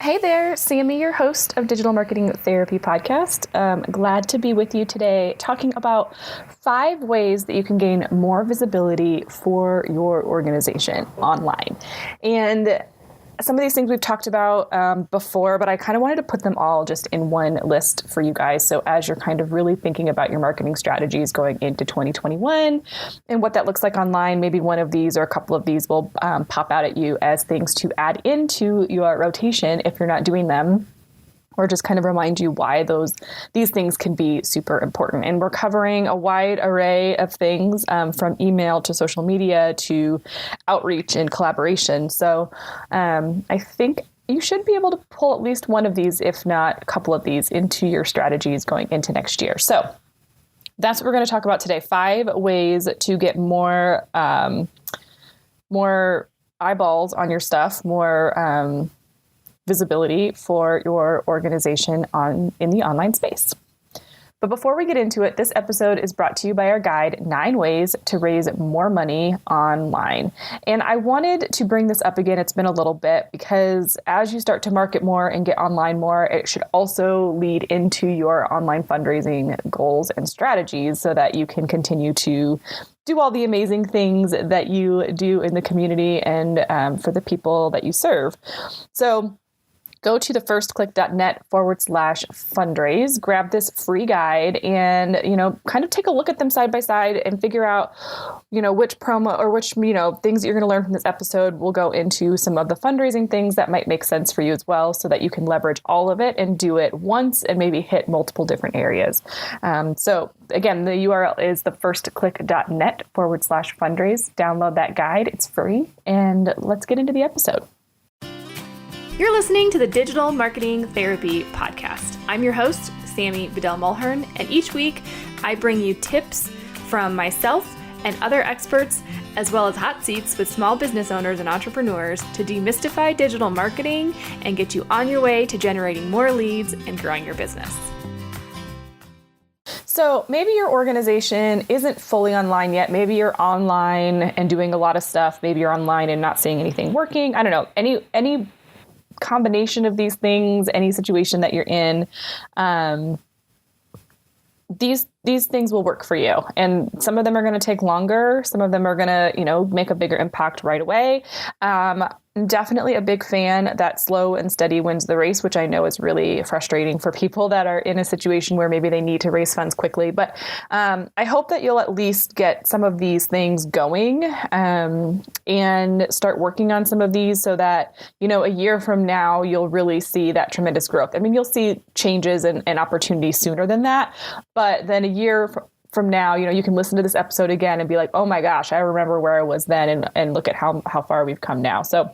Hey there, Sammy, your host of Digital Marketing Therapy Podcast. Glad to be with you today talking about 5 ways that you can gain more visibility for your organization online. And some of these things we've talked about before, but I kind of wanted to put them all just in one list for you guys. So as you're kind of really thinking about your marketing strategies going into 2021 and what that looks like online, maybe one of these or a couple of these will pop out at you as things to add into your rotation if you're not doing them, or just kind of remind you why these things can be super important. And we're covering a wide array of things from email to social media to outreach and collaboration. So I think you should be able to pull at least one of these, if not a couple of these, into your strategies going into next year. So that's what we're going to talk about today. 5 ways to get more eyeballs on your stuff, more visibility for your organization in the online space. But before we get into it, this episode is brought to you by our guide, 9 Ways to Raise More Money Online. And I wanted to bring this up again. It's been a little bit because as you start to market more and get online more, it should also lead into your online fundraising goals and strategies so that you can continue to do all the amazing things that you do in the community and for the people that you serve. So go to thefirstclick.net/fundraise, grab this free guide and, kind of take a look at them side by side and figure out, which promo or which, things that you're going to learn from this episode will go into some of the fundraising things that might make sense for you as well, so that you can leverage all of it and do it once and maybe hit multiple different areas. So again, the URL is thefirstclick.net/fundraise. Download that guide. It's free. And let's get into the episode. You're listening to the Digital Marketing Therapy Podcast. I'm your host, Sammy Bedell-Mulhern, and each week I bring you tips from myself and other experts, as well as hot seats with small business owners and entrepreneurs to demystify digital marketing and get you on your way to generating more leads and growing your business. So maybe your organization isn't fully online yet. Maybe you're online and doing a lot of stuff. Maybe you're online and not seeing anything working. I don't know. Any combination of these things, any situation that you're in, these things will work for you. And some of them are going to take longer. Some of them are going to, make a bigger impact right away. Definitely a big fan that slow and steady wins the race, which I know is really frustrating for people that are in a situation where maybe they need to raise funds quickly. But I hope that you'll at least get some of these things going and start working on some of these so that, a year from now, you'll really see that tremendous growth. I mean, you'll see changes and opportunities sooner than that. But then a year from now, you can listen to this episode again and be like, oh my gosh, I remember where I was then and look at how far we've come now. So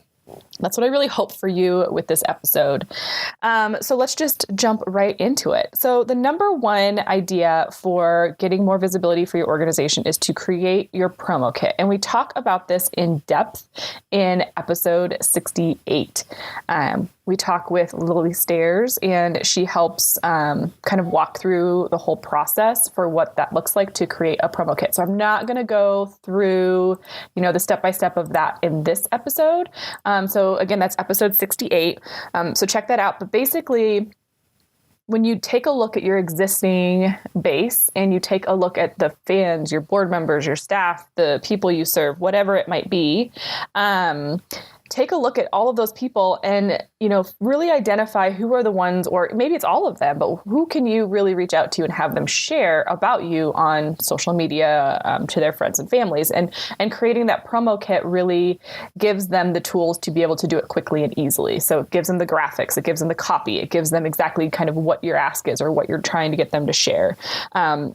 that's what I really hope for you with this episode. So let's just jump right into it. So the number one idea for getting more visibility for your organization is to create your promo kit. And we talk about this in depth in episode 68. We talk with Lily Stairs, and she helps kind of walk through the whole process for what that looks like to create a promo kit. So I'm not going to go through, the step-by-step of that in this episode. So again, that's episode 68. So check that out. But basically, when you take a look at your existing base and you take a look at the fans, your board members, your staff, the people you serve, whatever it might be, take a look at all of those people and, really identify who are the ones, or maybe it's all of them, but who can you really reach out to and have them share about you on social media to their friends and families. And creating that promo kit really gives them the tools to be able to do it quickly and easily. So it gives them the graphics, it gives them the copy, it gives them exactly kind of what your ask is or what you're trying to get them to share.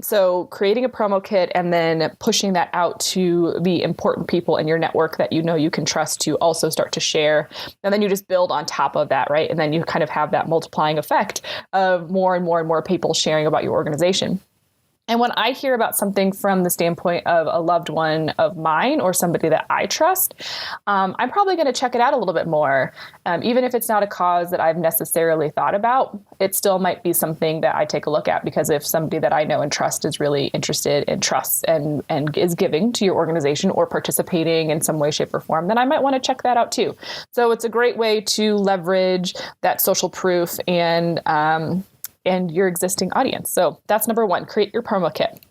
So creating a promo kit and then pushing that out to the important people in your network that you can trust to also start to share. And then you just build on top of that, right? And then you kind of have that multiplying effect of more and more and more people sharing about your organization. And when I hear about something from the standpoint of a loved one of mine or somebody that I trust, I'm probably going to check it out a little bit more. Even if it's not a cause that I've necessarily thought about, it still might be something that I take a look at, because if somebody that I know and trust is really interested and trusts and is giving to your organization or participating in some way, shape, or form, then I might want to check that out too. So it's a great way to leverage that social proof and your existing audience. So that's number one, create your promo kit.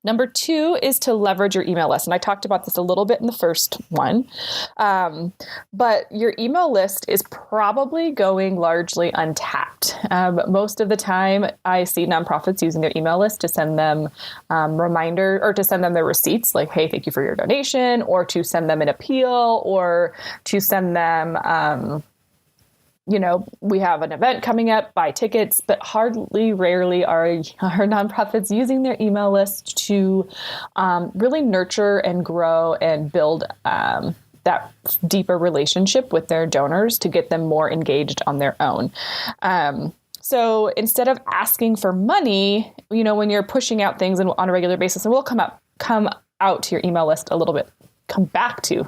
Number two is to leverage your email list. And I talked about this a little bit in the first one. But your email list is probably going largely untapped. Most of the time I see nonprofits using their email list to send them reminder, or to send them their receipts like, hey, thank you for your donation, or to send them an appeal, or to send them, we have an event coming up, buy tickets, but rarely are nonprofits using their email list to really nurture and grow and build that deeper relationship with their donors to get them more engaged on their own. So instead of asking for money, when you're pushing out things on a regular basis, and we'll come out to your email list a little bit. Come back to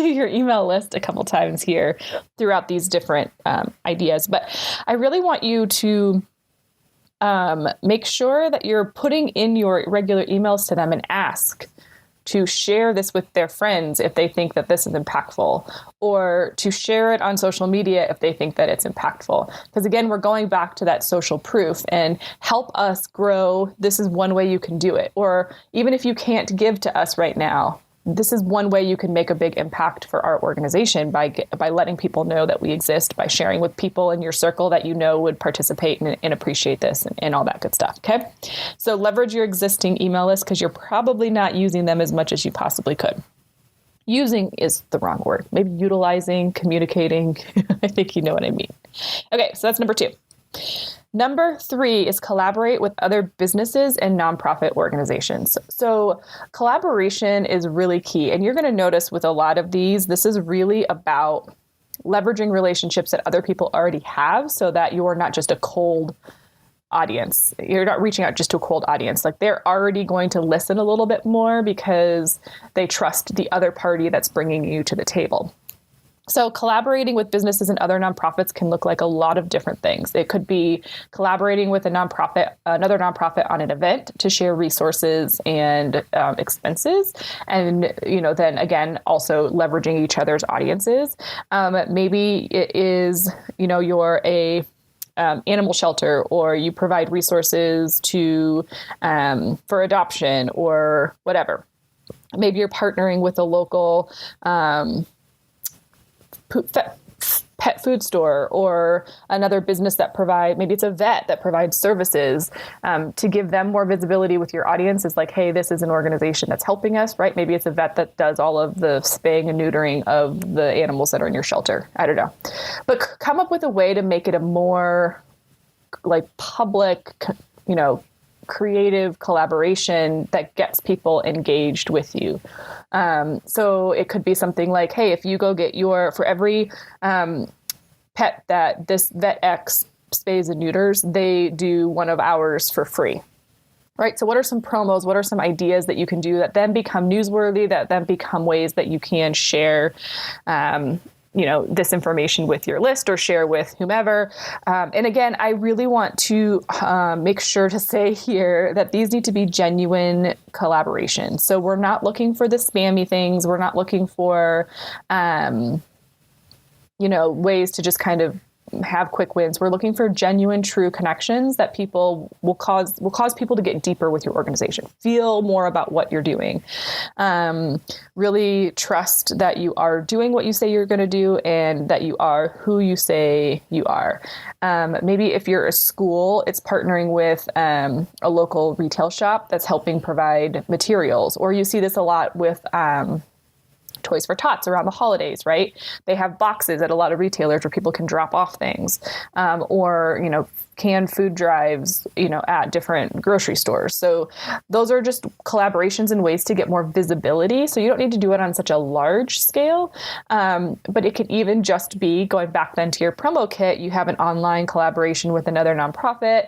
your email list a couple times here throughout these different ideas. But I really want you to make sure that you're putting in your regular emails to them and ask to share this with their friends if they think that this is impactful, or to share it on social media if they think that it's impactful. Because again, we're going back to that social proof and help us grow. This is one way you can do it. Or even if you can't give to us right now, this is one way you can make a big impact for our organization by letting people know that we exist, by sharing with people in your circle that would participate and appreciate this and all that good stuff. Okay. So leverage your existing email list, because you're probably not using them as much as you possibly could. Using is the wrong word. Maybe utilizing, communicating. I think you know what I mean. Okay. So that's number two. Number three is collaborate with other businesses and nonprofit organizations. So collaboration is really key. And you're going to notice with a lot of these, this is really about leveraging relationships that other people already have, so that you're not just a cold audience. You're not reaching out just to a cold audience. Like, they're already going to listen a little bit more because they trust the other party that's bringing you to the table. So collaborating with businesses and other nonprofits can look like a lot of different things. It could be collaborating with another nonprofit on an event to share resources and expenses. And, then again, also leveraging each other's audiences. Maybe it is, you're a animal shelter, or you provide resources for adoption or whatever. Maybe you're partnering with a local pet food store, or another business that maybe it's a vet that provides services, to give them more visibility with your audience. Is like, hey, this is an organization that's helping us, right? Maybe it's a vet that does all of the spaying and neutering of the animals that are in your shelter. I don't know. But come up with a way to make it a more like public, creative collaboration that gets people engaged with you. So it could be something like, hey, if you go get for every pet that this vet X spays and neuters, they do one of ours for free. Right. So what are some promos? What are some ideas that you can do that then become newsworthy, that then become ways that you can share this information with your list or share with whomever. And again, I really want to make sure to say here that these need to be genuine collaborations. So we're not looking for the spammy things. We're not looking for, ways to just kind of have quick wins. We're looking for genuine, true connections that people will cause people to get deeper with your organization, feel more about what you're doing, really trust that you are doing what you say you're going to do, and that you are who you say you are. Maybe if you're a school, it's partnering with a local retail shop that's helping provide materials, or you see this a lot with Toys for Tots around the holidays, right? They have boxes at a lot of retailers where people can drop off things, or, canned food drives, at different grocery stores. So those are just collaborations and ways to get more visibility. So you don't need to do it on such a large scale, but it could even just be going back then to your promo kit. You have an online collaboration with another nonprofit.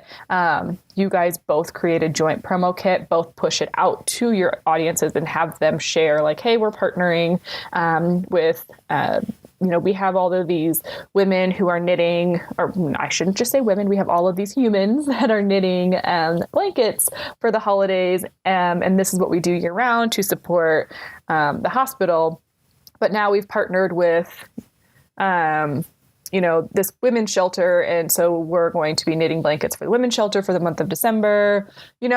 You guys both create a joint promo kit, both push it out to your audiences and have them share like, hey, we're partnering with, we have all of these women who are knitting, or I shouldn't just say women, we have all of these humans that are knitting blankets for the holidays. And this is what we do year round to support the hospital. But now we've partnered with, this women's shelter. And so we're going to be knitting blankets for the women's shelter for the month of December,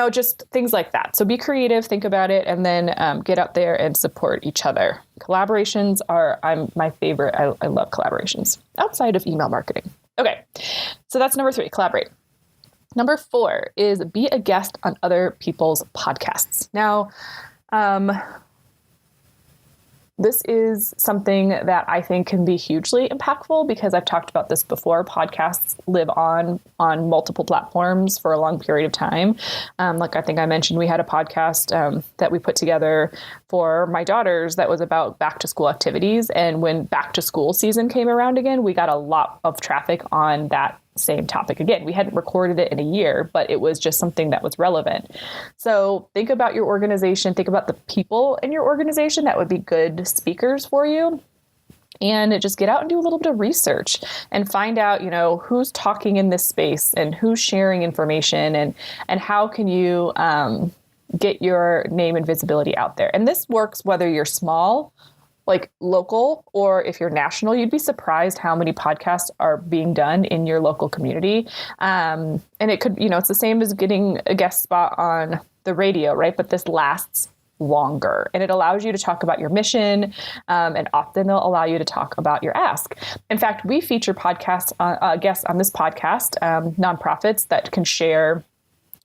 just things like that. So be creative, think about it, and then get out there and support each other. Collaborations are my favorite. I love collaborations outside of email marketing. Okay. So that's number 3, collaborate. Number 4 is be a guest on other people's podcasts. Now, this is something that I think can be hugely impactful because I've talked about this before. Podcasts live on multiple platforms for a long period of time. Like I think I mentioned, we had a podcast that we put together for my daughters that was about back to school activities. And when back to school season came around again, we got a lot of traffic on that same topic. Again, we hadn't recorded it in a year, but it was just something that was relevant. So think about your organization, think about the people in your organization that would be good speakers for you. And just get out and do a little bit of research and find out, who's talking in this space and who's sharing information and how can you get your name and visibility out there. And this works whether you're small, like local, or if you're national. You'd be surprised how many podcasts are being done in your local community. And it could, it's the same as getting a guest spot on the radio, right? But this lasts longer and it allows you to talk about your mission. And often they'll allow you to talk about your ask. In fact, we feature podcasts, guests on this podcast, nonprofits that can share,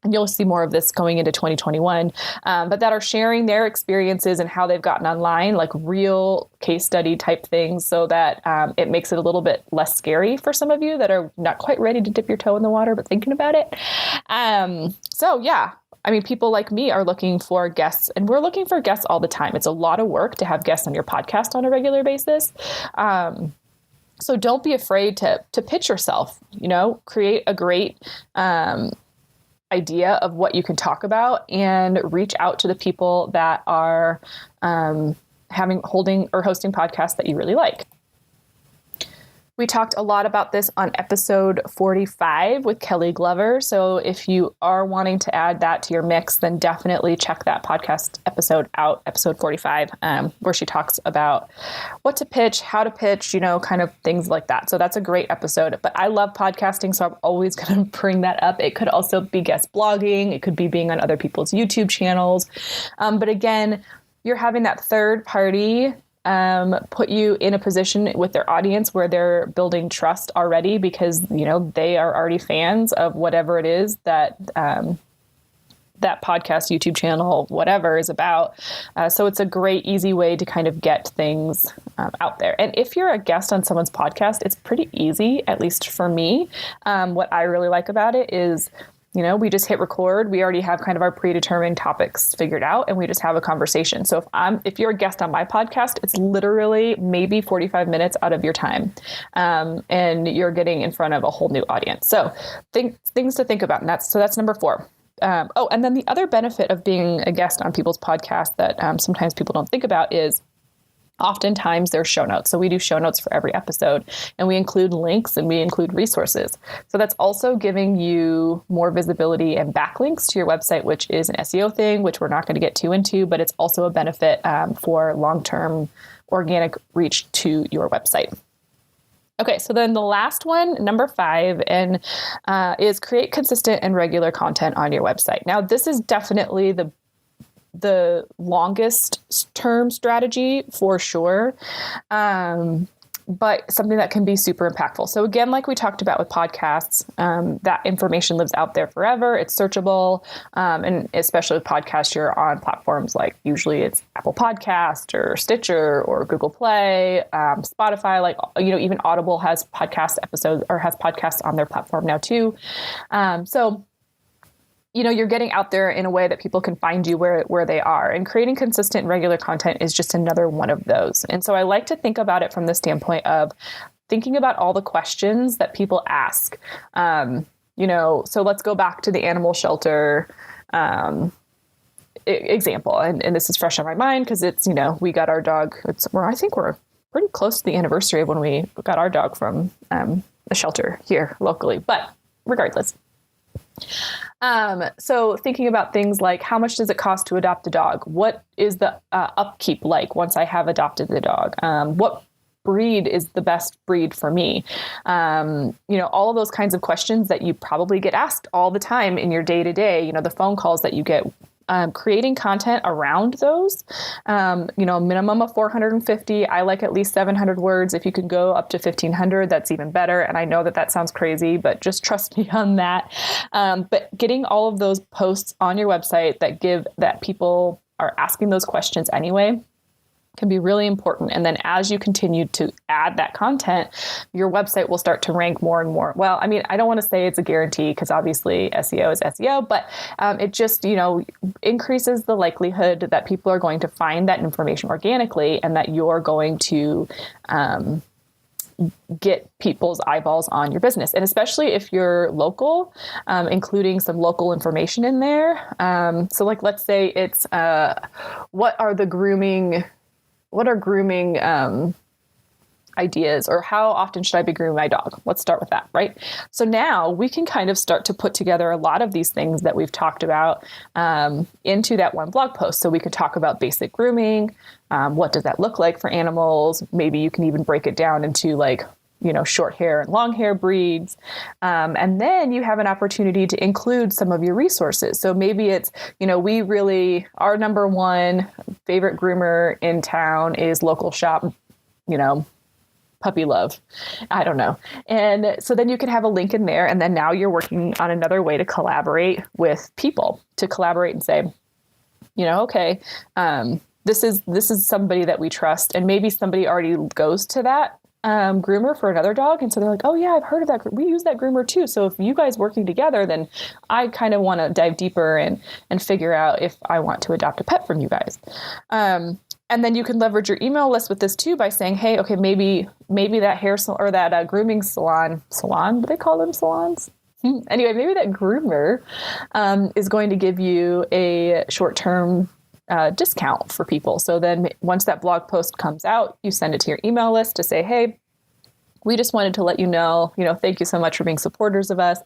and you'll see more of this going into 2021, but that are sharing their experiences and how they've gotten online, like real case study type things, so that it makes it a little bit less scary for some of you that are not quite ready to dip your toe in the water, but thinking about it. People like me are looking for guests, and we're looking for guests all the time. It's a lot of work to have guests on your podcast on a regular basis. So don't be afraid to pitch yourself, create a great idea of what you can talk about and reach out to the people that are holding or hosting podcasts that you really like. We talked a lot about this on episode 45 with Kelly Glover. So if you are wanting to add that to your mix, then definitely check that podcast episode out, episode 45, where she talks about what to pitch, how to pitch, kind of things like that. So that's a great episode. But I love podcasting, so I'm always going to bring that up. It could also be guest blogging. It could be being on other people's YouTube channels. But again, you're having that third party put you in a position with their audience where they're building trust already because, they are already fans of whatever it is that that podcast, YouTube channel, whatever is about. So it's a great, easy way to kind of get things out there. And if you're a guest on someone's podcast, it's pretty easy, at least for me. What I really like about it is, we just hit record. We already have kind of our predetermined topics figured out, and we just have a conversation. So if you're a guest on my podcast, it's literally maybe 45 minutes out of your time, and you're getting in front of a whole new audience. So things to think about. And that's number 4. And then the other benefit of being a guest on people's podcasts that sometimes people don't think about is oftentimes there's show notes. So we do show notes for every episode, and we include links and we include resources. So that's also giving you more visibility and backlinks to your website, which is an SEO thing, which we're not going to get too into, but it's also a benefit for long-term organic reach to your website. Okay, so then the last one, number 5, is create consistent and regular content on your website. Now, this is definitely the longest term strategy for sure. but something that can be super impactful. So again, like we talked about with podcasts, that information lives out there forever. It's searchable. And especially with podcasts, you're on platforms like usually it's Apple Podcast or Stitcher or Google Play, Spotify, like, even Audible has podcast episodes or has podcasts on their platform now too. So you're getting out there in a way that people can find you where they are, and creating consistent and regular content is just another one of those. And so I like to think about it from the standpoint of thinking about all the questions that people ask. So let's go back to the animal shelter example. And this is fresh on my mind because it's, we got our dog. I think we're pretty close to the anniversary of when we got our dog from the shelter here locally, but regardless. So thinking about things like, how much does it cost to adopt a dog? What is the upkeep like once I have adopted the dog? What breed is the best breed for me? All of those kinds of questions that you probably get asked all the time in your day to day, the phone calls that you get. Creating content around those, minimum of 450. I like at least 700 words. If you can go up to 1,500, that's even better. And I know that sounds crazy, but just trust me on that. But getting all of those posts on your website that people are asking those questions anyway can be really important. And then as you continue to add that content, your website will start to rank more and more. Well, I don't want to say it's a guarantee because obviously SEO is SEO, but it just, increases the likelihood that people are going to find that information organically and that you're going to get people's eyeballs on your business. And especially if you're local, including some local information in there. So like, let's say it's what are grooming ideas, or how often should I be grooming my dog? Let's start with that, right? So now we can kind of start to put together a lot of these things that we've talked about into that one blog post. So we could talk about basic grooming. What does that look like for animals? Maybe you can even break it down into short hair and long hair breeds. And then you have an opportunity to include some of your resources. So maybe it's, our number one favorite groomer in town is local shop, puppy love. I don't know. And so then you can have a link in there. And then now you're working on another way to collaborate with people, to collaborate and say, okay, this is somebody that we trust. And maybe somebody already goes to that groomer for another dog. And so they're like, oh yeah, I've heard of that. We use that groomer too. So if you guys working together, then I kind of want to dive deeper and figure out if I want to adopt a pet from you guys. And then you can leverage your email list with this too by saying, hey, okay, maybe that hair or that grooming salon, do they call them salons? Anyway, maybe that groomer is going to give you a short-term discount for people. So then once that blog post comes out, you send it to your email list to say, hey, we just wanted to let you know, thank you so much for being supporters of us.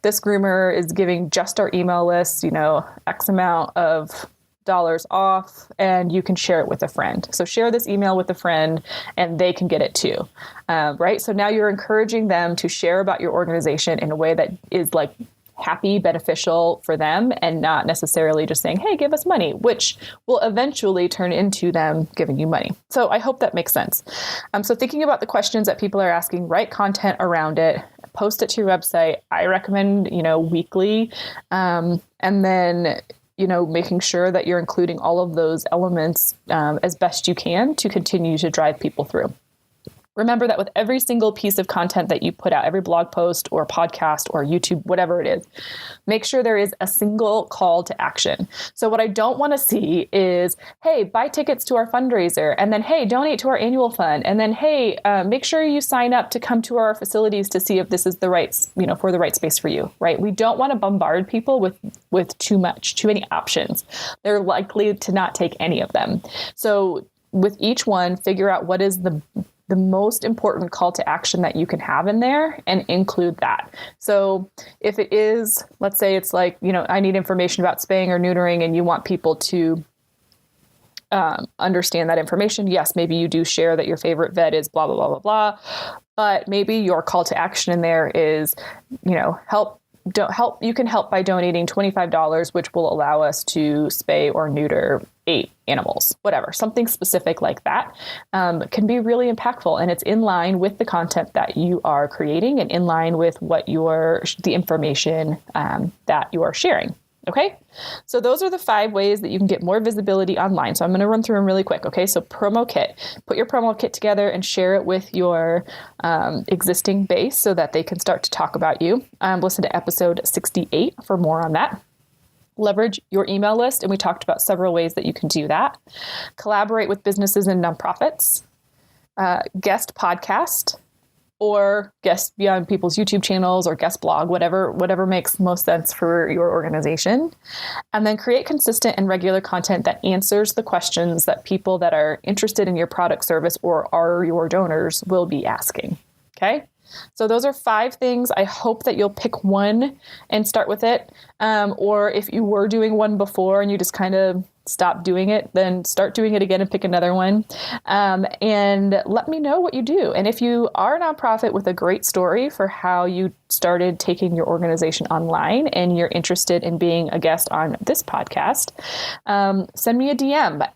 This groomer is giving just our email list, X amount of dollars off, and you can share it with a friend. So share this email with a friend and they can get it too. Right. So now you're encouraging them to share about your organization in a way that is like happy, beneficial for them, and not necessarily just saying, hey, give us money, which will eventually turn into them giving you money. So I hope that makes sense. So thinking about the questions that people are asking, write content around it, post it to your website. I recommend, weekly. And then, making sure that you're including all of those elements as best you can to continue to drive people through. Remember that with every single piece of content that you put out, every blog post or podcast or YouTube, whatever it is, make sure there is a single call to action. So what I don't want to see is, hey, buy tickets to our fundraiser, and then, hey, donate to our annual fund, and then, hey, make sure you sign up to come to our facilities to see if this is the right, for the right space for you, right? We don't want to bombard people with too many options. They're likely to not take any of them. So with each one, figure out what is the most important call to action that you can have in there and include that. So if it is, let's say it's like, I need information about spaying or neutering, and you want people to understand that information. Yes, maybe you do share that your favorite vet is blah, blah, blah, blah, blah. But maybe your call to action in there is, help you can help by donating $25, which will allow us to spay or neuter 8 animals, whatever, something specific like that, can be really impactful. And it's in line with the content that you are creating and in line with what the information that you are sharing. Okay, so those are the 5 ways that you can get more visibility online. So I'm going to run through them really quick. Okay, so promo kit. Put your promo kit together and share it with your existing base so that they can start to talk about you. Listen to episode 68 for more on that. Leverage your email list, and we talked about several ways that you can do that. Collaborate with businesses and nonprofits. Guest podcast, or guest be on people's YouTube channels or guest blog, whatever makes most sense for your organization. And then create consistent and regular content that answers the questions that people that are interested in your product, service, or are your donors will be asking. Okay. So those are 5 things. I hope that you'll pick one and start with it. Or if you were doing one before and you just kind of stop doing it, then start doing it again and pick another one. And let me know what you do. And if you are a nonprofit with a great story for how you started taking your organization online and you're interested in being a guest on this podcast, send me a DM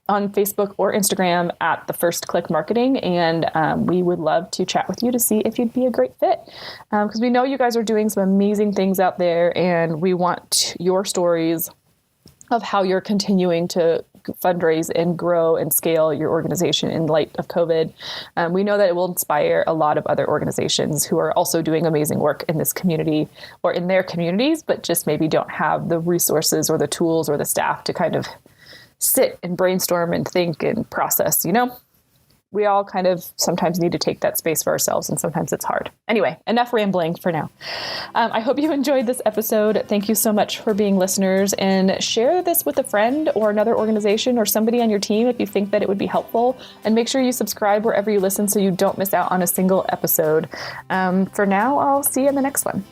on Facebook or Instagram at The First Click Marketing. And we would love to chat with you to see if you'd be a great fit. Because we know you guys are doing some amazing things out there, and we want your stories of how you're continuing to fundraise and grow and scale your organization in light of COVID. We know that it will inspire a lot of other organizations who are also doing amazing work in this community or in their communities, but just maybe don't have the resources or the tools or the staff to kind of sit and brainstorm and think and process, We all kind of sometimes need to take that space for ourselves, and sometimes it's hard. Anyway, enough rambling for now. I hope you enjoyed this episode. Thank you so much for being listeners, and share this with a friend or another organization or somebody on your team if you think that it would be helpful. And make sure you subscribe wherever you listen so you don't miss out on a single episode. For now, I'll see you in the next one.